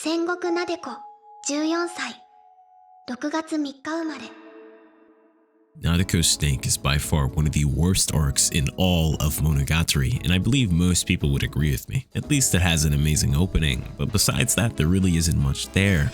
Sengoku Nadeko 14歳 6月3日生まれ Nadeko's Snake is by far one of the worst arcs in all of Monogatari, and I believe most people would agree with me. At least it has an amazing opening, but besides that, there really isn't much there.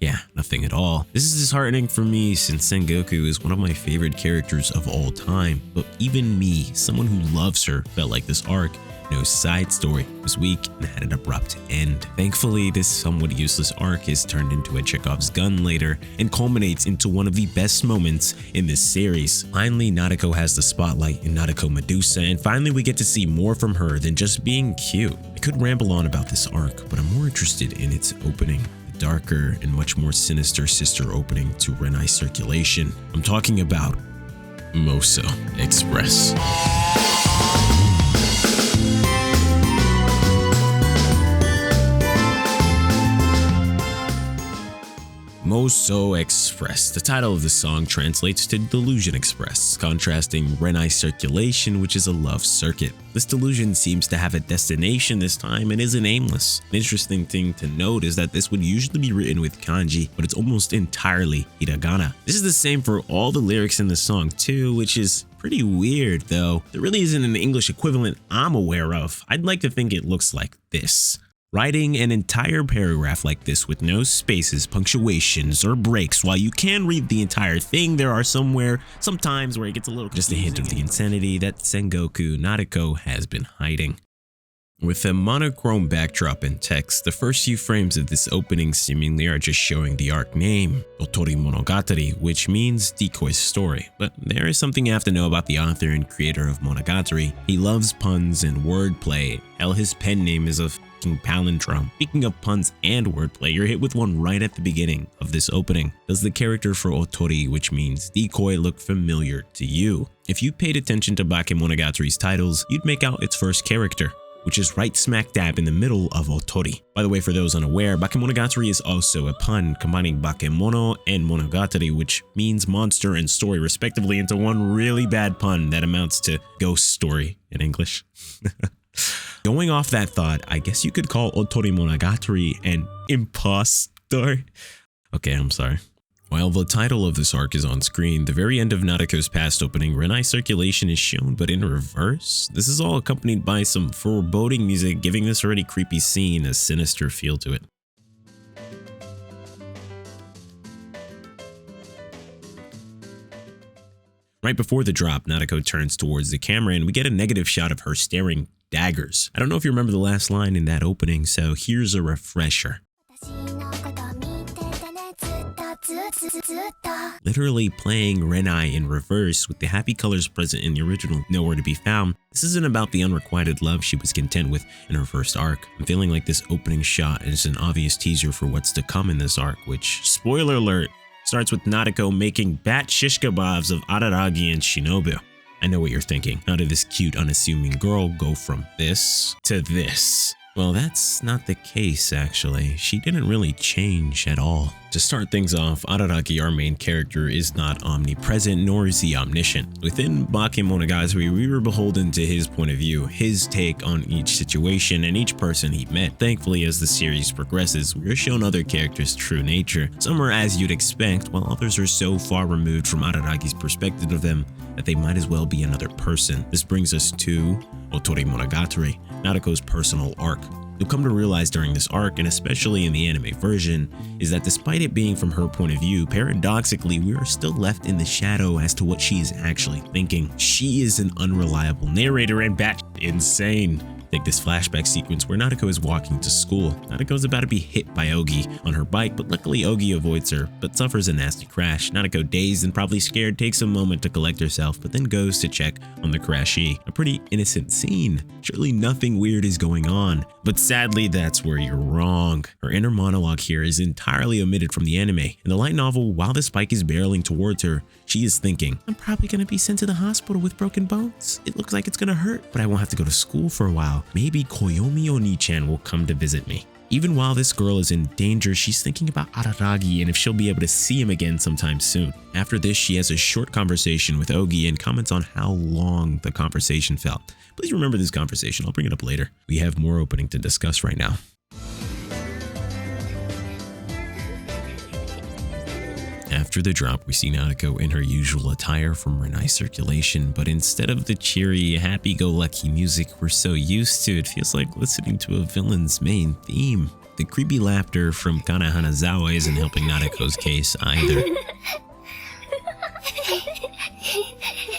Yeah, nothing at all. This is disheartening for me since Sengoku is one of my favorite characters of all time, but even me, someone who loves her, felt like this arc, no side story, was weak and had an abrupt end. Thankfully, this somewhat useless arc is turned into a Chekhov's gun later and culminates into one of the best moments in this series. Finally, Nadeko has the spotlight in Nadeko Medusa, and finally we get to see more from her than just being cute. I could ramble on about this arc, but I'm more interested in its opening. The darker and much more sinister sister opening to Renai Circulation. I'm talking about Mousou Express. Mousou Express. The title of the song translates to Delusion Express, contrasting Renai Circulation, which is a love circuit. This delusion seems to have a destination this time and isn't aimless. An interesting thing to note is that this would usually be written with kanji, but it's almost entirely hiragana. This is the same for all the lyrics in the song too, which is pretty weird though. There really isn't an English equivalent I'm aware of. I'd like to think it looks like this. Writing an entire paragraph like this with no spaces, punctuations, or breaks, while you can read the entire thing, there are sometimes where it gets a little just a hint of the insanity that Sengoku Nadeko has been hiding. With a monochrome backdrop and text, the first few frames of this opening seemingly are just showing the arc name, Otorimonogatari, which means Decoy Story. But there is something you have to know about the author and creator of Monogatari. He loves puns and wordplay. Hell, his pen name is a fucking palindrome. Speaking of puns and wordplay, you're hit with one right at the beginning of this opening. Does the character for Otori, which means decoy, look familiar to you? If you paid attention to Bakemonogatari's titles, you'd make out its first character, which is right smack dab in the middle of Otori. By the way, for those unaware, Bakemonogatari is also a pun, combining Bakemono and Monogatari, which means monster and story respectively, into one really bad pun that amounts to ghost story in English. Going off that thought, I guess you could call Otorimonogatari an impostor. Okay, I'm sorry. While the title of this arc is on screen, the very end of Nadeko's past opening, Renai Circulation is shown, but in reverse. This is all accompanied by some foreboding music, giving this already creepy scene a sinister feel to it. Right before the drop, Nadeko turns towards the camera and we get a negative shot of her staring daggers. I don't know if you remember the last line in that opening, so here's a refresher. Literally playing Renai in reverse with the happy colors present in the original nowhere to be found. This isn't about the unrequited love she was content with in her first arc. I'm feeling like this opening shot is an obvious teaser for what's to come in this arc, which, spoiler alert, starts with Nadeko making bat shish kebabs of Araragi and Shinobu. I know what you're thinking. How did this cute, unassuming girl go from this to this? Well, that's not the case, actually. She didn't really change at all. To start things off, Araragi, our main character, is not omnipresent, nor is he omniscient. Within Bakemonogatari, we were beholden to his point of view, his take on each situation and each person he met. Thankfully, as the series progresses, we are shown other characters' true nature. Some are as you'd expect, while others are so far removed from Araragi's perspective of them that they might as well be another person. This brings us to Otorimonogatari, Nadeko's personal arc. You'll come to realize during this arc, and especially in the anime version, is that despite it being from her point of view, paradoxically, we are still left in the shadow as to what she is actually thinking. She is an unreliable narrator and batshit insane. Take this flashback sequence where Nadeko is walking to school. Nadeko is about to be hit by Ogi on her bike, but luckily Ogi avoids her, but suffers a nasty crash. Nadeko, dazed and probably scared, takes a moment to collect herself, but then goes to check on the crashee. A pretty innocent scene. Surely nothing weird is going on, but sadly that's where you're wrong. Her inner monologue here is entirely omitted from the anime. In the light novel, while this bike is barreling towards her, she is thinking, I'm probably gonna be sent to the hospital with broken bones. It looks like it's gonna hurt, but I won't have to go to school for a while. Maybe Koyomi Oni-chan will come to visit me. Even while this girl is in danger, she's thinking about Araragi and if she'll be able to see him again sometime soon. After this, she has a short conversation with Ogi and comments on how long the conversation felt. Please remember this conversation, I'll bring it up later. We have more opening to discuss right now. After the drop, we see Nadeko in her usual attire from Renai Circulation, but instead of the cheery, happy-go-lucky music we're so used to, it feels like listening to a villain's main theme. The creepy laughter from Kana Hanazawa isn't helping Nadeko's case either.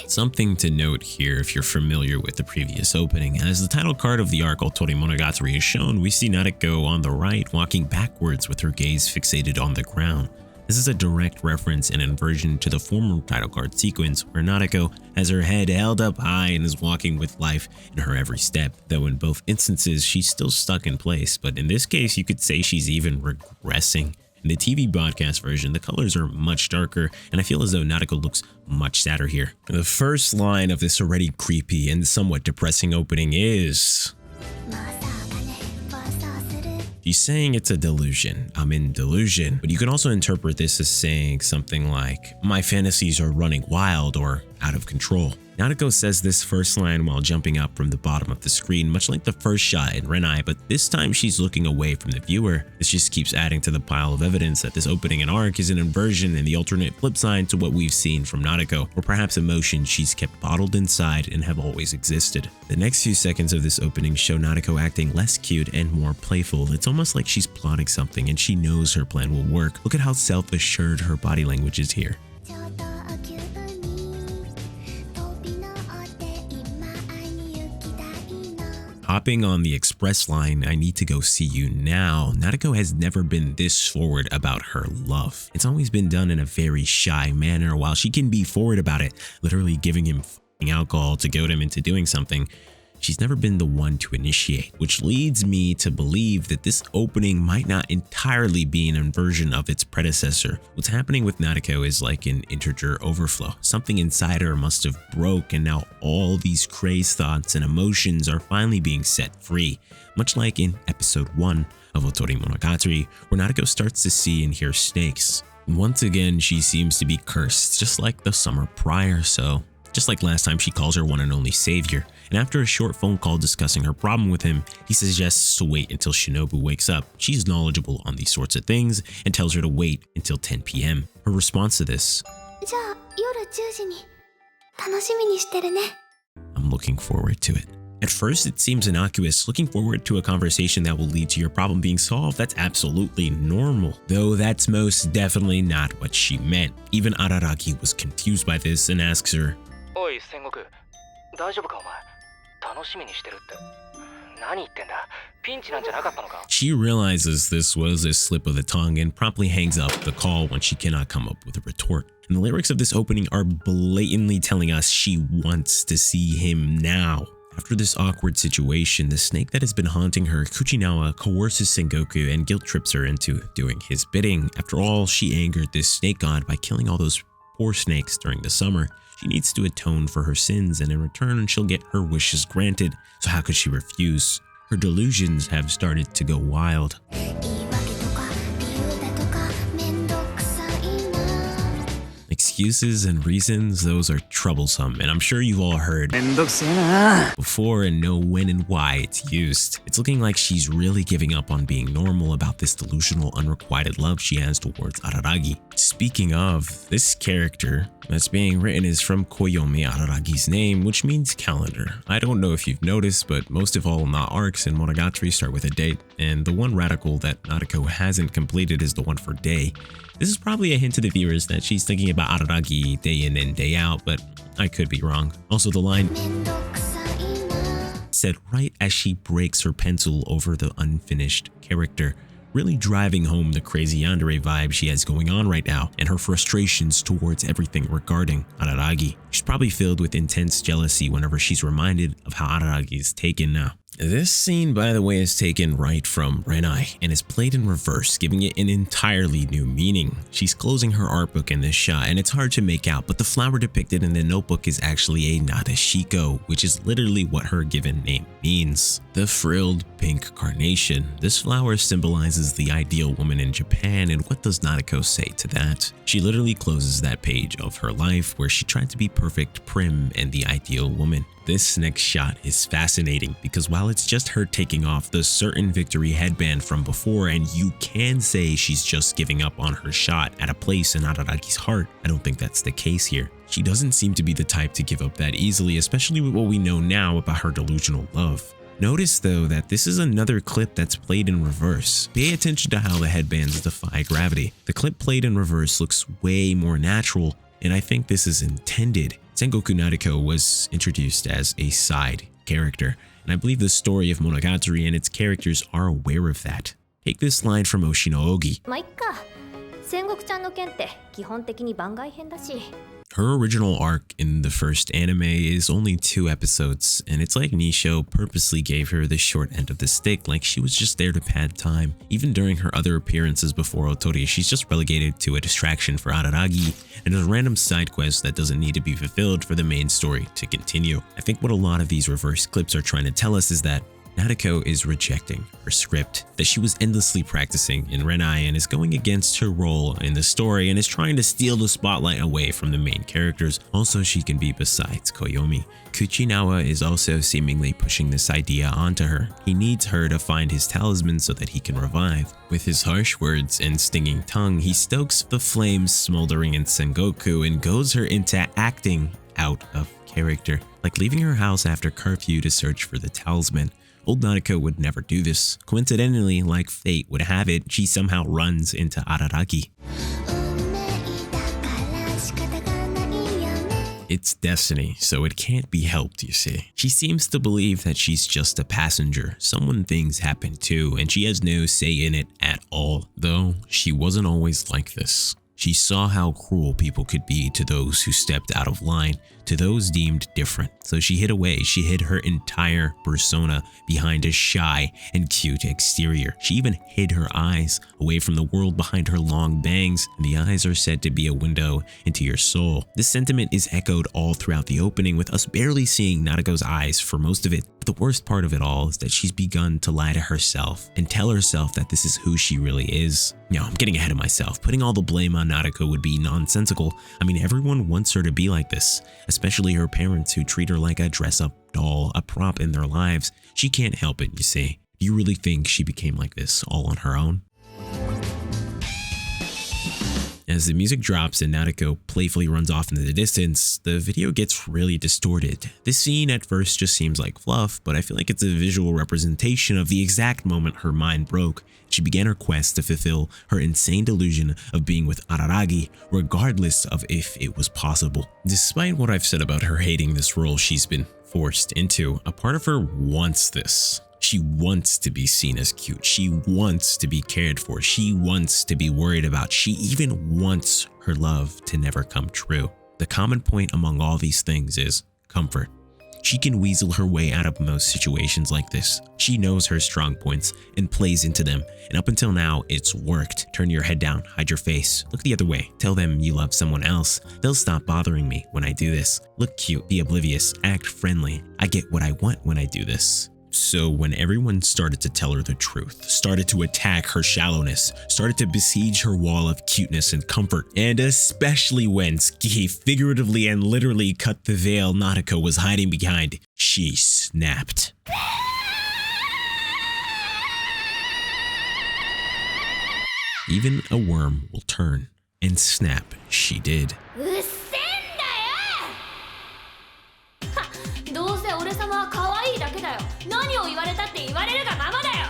Something to note here if you're familiar with the previous opening. As the title card of the arc Otorimonogatari is shown, we see Nadeko on the right walking backwards with her gaze fixated on the ground. This is a direct reference and inversion to the former title card sequence where Nadeko has her head held up high and is walking with life in her every step, though in both instances she's still stuck in place, but in this case you could say she's even regressing. In the TV broadcast version, the colors are much darker, and I feel as though Nadeko looks much sadder here. The first line of this already creepy and somewhat depressing opening is... She's saying it's a delusion. I'm in delusion. But you can also interpret this as saying something like, my fantasies are running wild or out of control. Nadeko says this first line while jumping up from the bottom of the screen, much like the first shot in Renai, but this time she's looking away from the viewer. This just keeps adding to the pile of evidence that this opening and arc is an inversion and the alternate flip side to what we've seen from Nadeko, or perhaps emotions she's kept bottled inside and have always existed. The next few seconds of this opening show Nadeko acting less cute and more playful. It's almost like she's plotting something and she knows her plan will work. Look at how self-assured her body language is here. Hopping on the express line, I need to go see you now. Nadeko has never been this forward about her love. It's always been done in a very shy manner. While she can be forward about it, literally giving him alcohol to goad him into doing something, she's never been the one to initiate, which leads me to believe that this opening might not entirely be an inversion of its predecessor. What's happening with Nadeko is like an integer overflow. Something inside her must have broke, and now all these crazed thoughts and emotions are finally being set free, much like in episode 1 of Otorimonogatari, where Nadeko starts to see and hear snakes. Once again, she seems to be cursed, just like the summer prior, so just like last time, she calls her one and only savior, and after a short phone call discussing her problem with him, he suggests to wait until Shinobu wakes up. She's knowledgeable on these sorts of things and tells her to wait until 10 p.m. Her response to this, I'm looking forward to it. At first, it seems innocuous, looking forward to a conversation that will lead to your problem being solved. That's absolutely normal, though that's most definitely not what she meant. Even Araragi was confused by this and asks her, Oi, Sengoku. 大丈夫かお前。楽しみにしてるって。何言ってんだ。ピンチなんじゃなかったのか。 She realizes this was a slip of the tongue and promptly hangs up the call when she cannot come up with a retort. And the lyrics of this opening are blatantly telling us she wants to see him now. After this awkward situation, the snake that has been haunting her, Kuchinawa, coerces Sengoku and guilt trips her into doing his bidding. After all, she angered this snake god by killing all those poor snakes during the summer. She needs to atone for her sins, and in return, she'll get her wishes granted. So how could she refuse? Her delusions have started to go wild. Excuses and reasons, those are troublesome, and I'm sure you've all heard before and know when and why it's used. It's looking like she's really giving up on being normal about this delusional, unrequited love she has towards Araragi. Speaking of, this character that's being written is from Koyomi, Araragi's name, which means calendar. I don't know if you've noticed, but most of all not arcs and Monogatari start with a date, and the one radical that Nadeko hasn't completed is the one for day. This is probably a hint to the viewers that she's thinking about Araragi day in and day out, but I could be wrong. Also, the line said right as she breaks her pencil over the unfinished character, really driving home the crazy yandere vibe she has going on right now and her frustrations towards everything regarding Araragi. She's probably filled with intense jealousy whenever she's reminded of how Araragi is taken now. This scene, by the way, is taken right from Renai and is played in reverse, giving it an entirely new meaning. She's closing her art book in this shot, and it's hard to make out, but the flower depicted in the notebook is actually a Nadeshiko, which is literally what her given name means. The frilled pink carnation. This flower symbolizes the ideal woman in Japan, and what does Nadeko say to that? She literally closes that page of her life where she tried to be perfect, prim, and the ideal woman. This next shot is fascinating because while it's just her taking off the certain victory headband from before, and you can say she's just giving up on her shot at a place in Araragi's heart, I don't think that's the case here. She doesn't seem to be the type to give up that easily, especially with what we know now about her delusional love. Notice though that this is another clip that's played in reverse. Pay attention to how the headbands defy gravity. The clip played in reverse looks way more natural, and I think this is intended. Sengoku Nadeko was introduced as a side character, and I believe the story of Monogatari and its characters are aware of that. Take this line from Oshino-ogi. まあいっか。戦国ちゃんの件って基本的に番外編だし。 Her original arc in the first anime is only 2 episodes, and it's like Nisho purposely gave her the short end of the stick, like she was just there to pad time. Even during her other appearances before Otori, she's just relegated to a distraction for Araragi and a random side quest that doesn't need to be fulfilled for the main story to continue. I think what a lot of these reverse clips are trying to tell us is that Nadeko is rejecting her script that she was endlessly practicing in Renai and is going against her role in the story and is trying to steal the spotlight away from the main characters. Also, she can be besides Koyomi. Kuchinawa is also seemingly pushing this idea onto her. He needs her to find his talisman so that he can revive. With his harsh words and stinging tongue, he stokes the flames smoldering in Sengoku and goads her into acting out of character, like leaving her house after curfew to search for the talisman. Old Nadeko would never do this. Coincidentally, like fate would have it, she somehow runs into Araragi. It's destiny, so it can't be helped, you see. She seems to believe that she's just a passenger, someone things happen to, and she has no say in it at all. Though, she wasn't always like this. She saw how cruel people could be to those who stepped out of line, to those deemed different. So she hid away. She hid her entire persona behind a shy and cute exterior. She even hid her eyes away from the world behind her long bangs, and the eyes are said to be a window into your soul. This sentiment is echoed all throughout the opening, with us barely seeing Nadeko's eyes for most of it. But the worst part of it all is that she's begun to lie to herself and tell herself that this is who she really is. No, I'm getting ahead of myself. Putting all the blame on Nadeko would be nonsensical. I mean, everyone wants her to be like this, especially her parents who treat her like a dress-up doll, a prop in their lives. She can't help it, you see. Do you really think she became like this all on her own? As the music drops and Nadeko playfully runs off into the distance, the video gets really distorted. This scene at first just seems like fluff, but I feel like it's a visual representation of the exact moment her mind broke. She began her quest to fulfill her insane delusion of being with Araragi, regardless of if it was possible. Despite what I've said about her hating this role she's been forced into, a part of her wants this. She wants to be seen as cute. She wants to be cared for. She wants to be worried about. She even wants her love to never come true. The common point among all these things is comfort. She can weasel her way out of most situations like this. She knows her strong points and plays into them. And up until now, it's worked. Turn your head down, hide your face, look the other way, tell them you love someone else. They'll stop bothering me when I do this. Look cute, be oblivious, act friendly. I get what I want when I do this. So when everyone started to tell her the truth, started to attack her shallowness, started to besiege her wall of cuteness and comfort, and especially when Ski figuratively and literally cut the veil Nadeko was hiding behind, she snapped. Even a worm will turn, and snap she did. どうせ俺様は可愛いだけだよ。何を言われたって言われるがままだよ。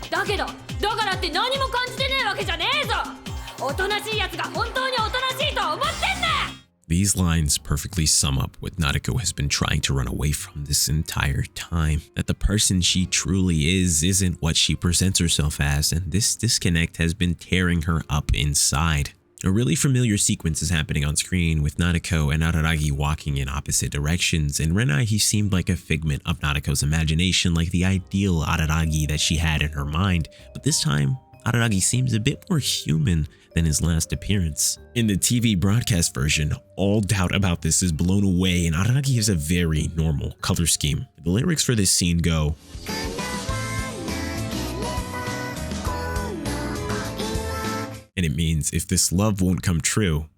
だけど、だからって何も感じてねえわけじゃねえぞ。おとなしいやつが本当におとなしいと思ってんだ。 These lines perfectly sum up what Nadeko has been trying to run away from this entire time. That the person she truly is isn't what she presents herself as, and this disconnect has been tearing her up inside. A really familiar sequence is happening on screen with Nadeko and Araragi walking in opposite directions. In Renai, he seemed like a figment of Nadeko's imagination, like the ideal Araragi that she had in her mind, but this time, Araragi seems a bit more human than his last appearance. In the TV broadcast version, all doubt about this is blown away and Araragi has a very normal color scheme. The lyrics for this scene go, and it means if this love won't come true,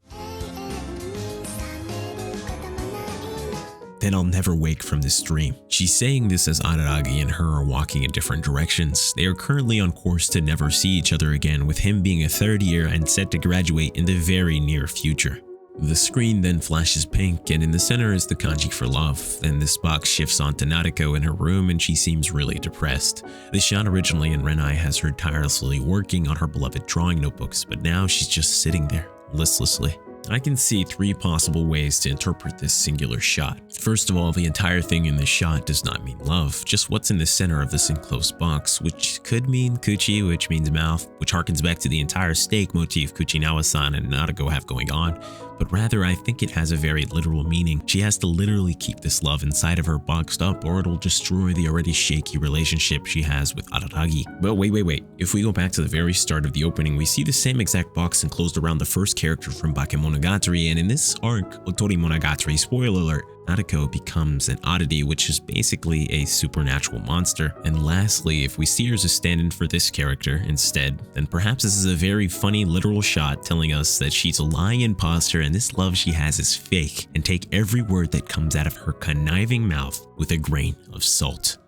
then I'll never wake from this dream. She's saying this as Araragi and her are walking in different directions. They are currently on course to never see each other again, with him being a third year and set to graduate in the very near future. The screen then flashes pink, and in the center is the kanji for love. Then this box shifts onto Nadeko in her room and she seems really depressed. The shot originally in Renai has her tirelessly working on her beloved drawing notebooks, but now she's just sitting there, listlessly. I can see three possible ways to interpret this singular shot. First of all, the entire thing in this shot does not mean love, just what's in the center of this enclosed box, which could mean Kuchi, which means mouth, which harkens back to the entire steak motif Kuchinawa-san and Nadeko have going on, but rather I think it has a very literal meaning. She has to literally keep this love inside of her boxed up or it'll destroy the already shaky relationship she has with Araragi. But wait. If we go back to the very start of the opening, we see the same exact box enclosed around the first character from Bakemonogatari, and in this arc, Otorimonogatari, spoiler alert, Nadeko becomes an oddity, which is basically a supernatural monster. And lastly, if we see her as a stand-in for this character instead, then perhaps this is a very funny literal shot telling us that she's a lying imposter and this love she has is fake, and take every word that comes out of her conniving mouth with a grain of salt.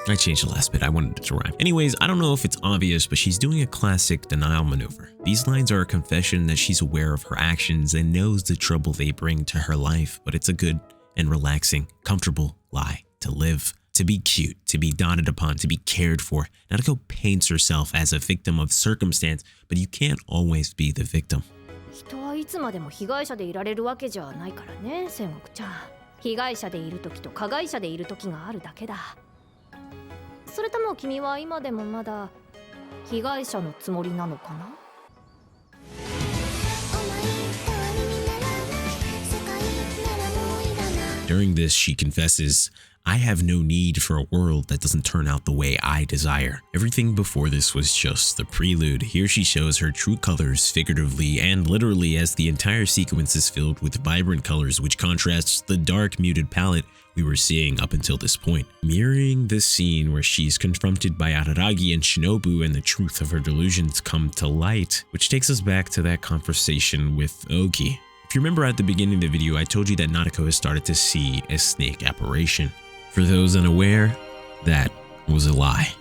I changed the last bit, I wanted it to rhyme. Anyways, I don't know if it's obvious, but she's doing a classic denial maneuver. These lines are a confession that she's aware of her actions and knows the trouble they bring to her life, but it's a good and relaxing, comfortable lie to live. To be cute, to be dotted upon, to be cared for. Nadeko paints herself as a victim of circumstance, but you can't always be the victim. 人はいつまでも被害者でいられるわけじゃないからね、戦国ちゃん。被害者でいる時と加害者でいる時があるだけだ。それとも君は今でもまだ被害者のつもりなのかな? During this, she confesses, I have no need for a world that doesn't turn out the way I desire. Everything before this was just the prelude. Here she shows her true colors figuratively and literally, as the entire sequence is filled with vibrant colors which contrasts the dark muted palette we were seeing up until this point, mirroring the scene where she's confronted by Araragi and Shinobu and the truth of her delusions come to light, which takes us back to that conversation with Oki. If you remember at the beginning of the video, I told you that Nadeko has started to see a snake apparition. For those unaware, that was a lie.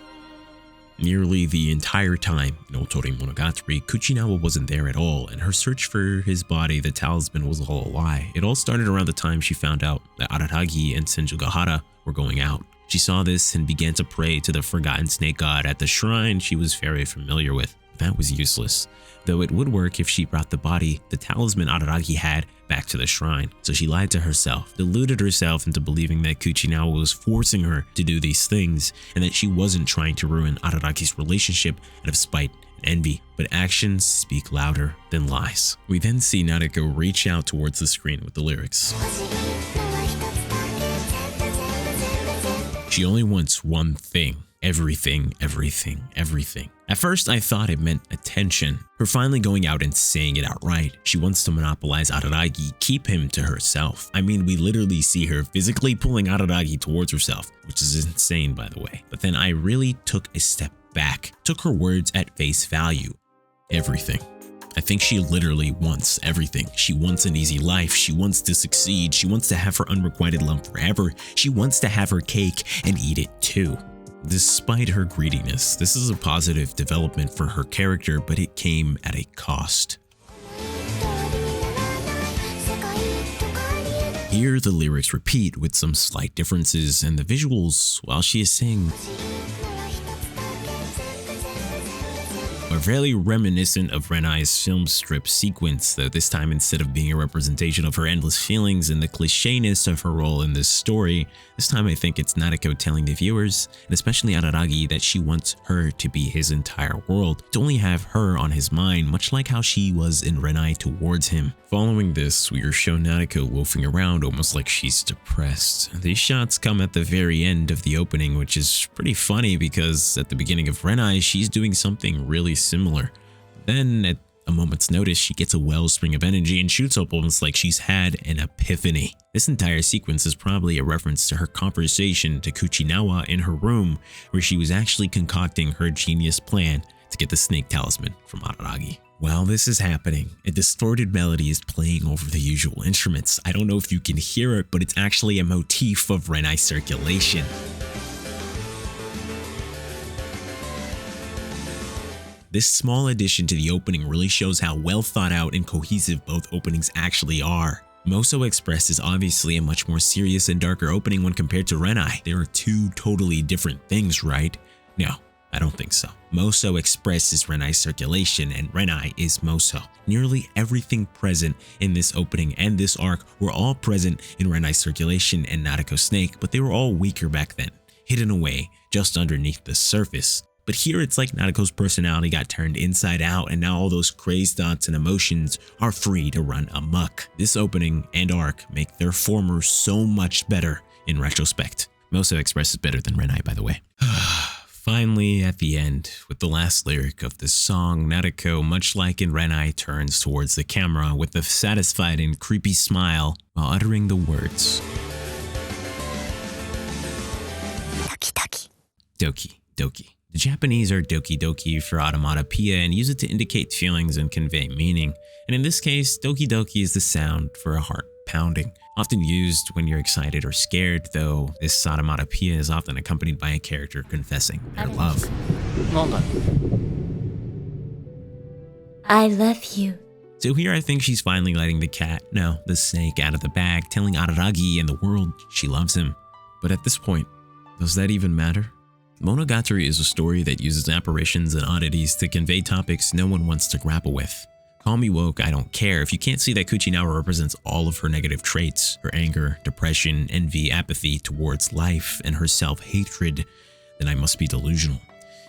Nearly the entire time in Otorimonogatari, Kuchinawa wasn't there at all, and her search for his body, the talisman, was all a lie. It all started around the time she found out that Araragi and Senjugahara were going out. She saw this and began to pray to the forgotten snake god at the shrine she was very familiar with. That was useless, though it would work if she brought the body, the talisman Araragi had, back to the shrine. So she lied to herself, deluded herself into believing that Kuchinawa was forcing her to do these things, and that she wasn't trying to ruin Araragi's relationship out of spite and envy. But actions speak louder than lies. We then see Nadeko reach out towards the screen with the lyrics. She only wants one thing. Everything, everything, everything. At first, I thought it meant attention. Her finally going out and saying it outright. She wants to monopolize Araragi, keep him to herself. I mean, we literally see her physically pulling Araragi towards herself, which is insane, by the way. But then I really took a step back, took her words at face value. Everything. I think she literally wants everything. She wants an easy life. She wants to succeed. She wants to have her unrequited love forever. She wants to have her cake and eat it too. Despite her greediness, this is a positive development for her character, but it came at a cost. Here, the lyrics repeat with some slight differences, and the visuals, while she is saying, are fairly reminiscent of Renai's film strip sequence, though this time instead of being a representation of her endless feelings and the clichéness of her role in this story, this time I think it's Nadeko telling the viewers, and especially Araragi, that she wants her to be his entire world, to only have her on his mind, much like how she was in Renai towards him. Following this, we are shown Nadeko loafing around almost like she's depressed. These shots come at the very end of the opening, which is pretty funny because at the beginning of Renai, she's doing something really similar. Then at a moment's notice, she gets a wellspring of energy and shoots up almost like she's had an epiphany. This entire sequence is probably a reference to her conversation to Kuchinawa in her room, where she was actually concocting her genius plan to get the snake talisman from Araragi. While this is happening, a distorted melody is playing over the usual instruments. I don't know if you can hear it, but it's actually a motif of Renai Circulation. This small addition to the opening really shows how well thought out and cohesive both openings actually are. Mousou Express is obviously a much more serious and darker opening when compared to Renai. There are two totally different things, right? No, I don't think so. Mousou Express is Renai Circulation and Renai is Mousou. Nearly everything present in this opening and this arc were all present in Renai Circulation and Nadeko Snake, but they were all weaker back then, hidden away just underneath the surface. But here it's like Nadeko's personality got turned inside out and now all those crazed thoughts and emotions are free to run amok. This opening and arc make their former so much better in retrospect. Mousou Express is better than Renai, by the way. Finally, at the end, with the last lyric of the song, Nadeko, much like in Renai, turns towards the camera with a satisfied and creepy smile while uttering the words Doki-Doki. Doki-Doki. The Japanese are Doki-Doki for automatopoeia and use it to indicate feelings and convey meaning. And in this case, Doki-Doki is the sound for a heart pounding. Often used when you're excited or scared, though this automatopoeia is often accompanied by a character confessing their love. I love you. So here I think she's finally letting the snake out of the bag, telling Araragi and the world she loves him. But at this point, does that even matter? Monogatari is a story that uses apparitions and oddities to convey topics no one wants to grapple with. Call me woke, I don't care. If you can't see that Kuchinawa represents all of her negative traits, her anger, depression, envy, apathy towards life, and her self-hatred, then I must be delusional.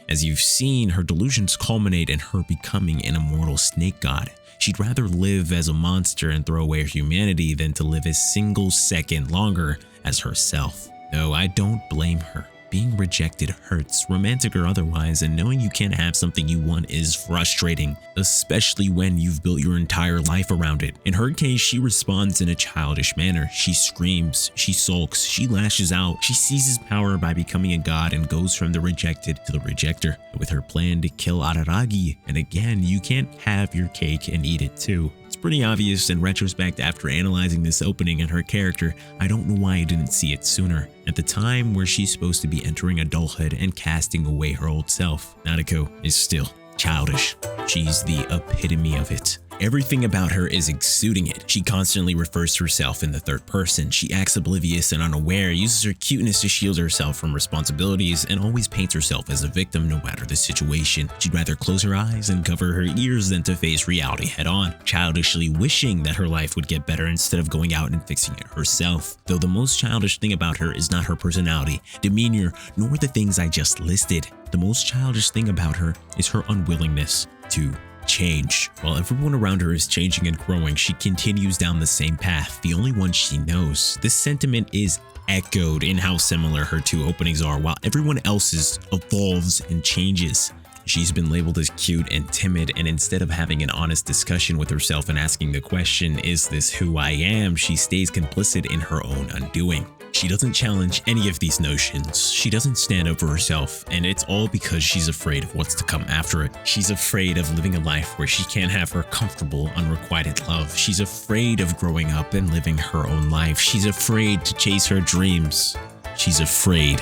As you've seen, her delusions culminate in her becoming an immortal snake god. She'd rather live as a monster and throw away her humanity than to live a single second longer as herself. Though I don't blame her. Being rejected hurts, romantic or otherwise, and knowing you can't have something you want is frustrating, especially when you've built your entire life around it. In her case, she responds in a childish manner. She screams, she sulks, she lashes out, she seizes power by becoming a god and goes from the rejected to the rejecter. With her plan to kill Araragi, and again, you can't have your cake and eat it too. It's pretty obvious in retrospect after analyzing this opening and her character. I don't know why I didn't see it sooner. At the time where she's supposed to be entering adulthood and casting away her old self, Nadeko is still childish. She's the epitome of it. Everything about her is exuding it. She constantly refers to herself in the third person. She acts oblivious and unaware, uses her cuteness to shield herself from responsibilities, and always paints herself as a victim no matter the situation. She'd rather close her eyes and cover her ears than to face reality head on, childishly wishing that her life would get better instead of going out and fixing it herself. Though the most childish thing about her is not her personality, demeanor, nor the things I just listed. The most childish thing about her is her unwillingness to change. While everyone around her is changing and growing, she continues down the same path, the only one she knows. This sentiment is echoed in how similar her two openings are, while everyone else's evolves and changes. She's been labeled as cute and timid, and instead of having an honest discussion with herself and asking the question, is this who I am, she stays complicit in her own undoing. She doesn't challenge any of these notions. She doesn't stand up for herself, and it's all because she's afraid of what's to come after it. She's afraid of living a life where she can't have her comfortable, unrequited love. She's afraid of growing up and living her own life. She's afraid to chase her dreams. She's afraid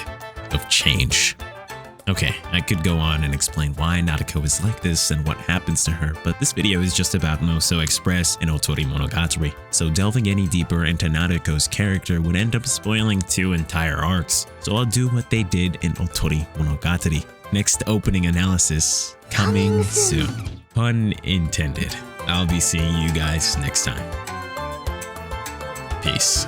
of change. Okay, I could go on and explain why Nadeko is like this and what happens to her, but this video is just about Mousou Express and Otorimonogatari, so delving any deeper into Nadeko's character would end up spoiling 2 entire arcs, so I'll do what they did in Otorimonogatari. Next opening analysis, coming soon. Pun intended. I'll be seeing you guys next time. Peace.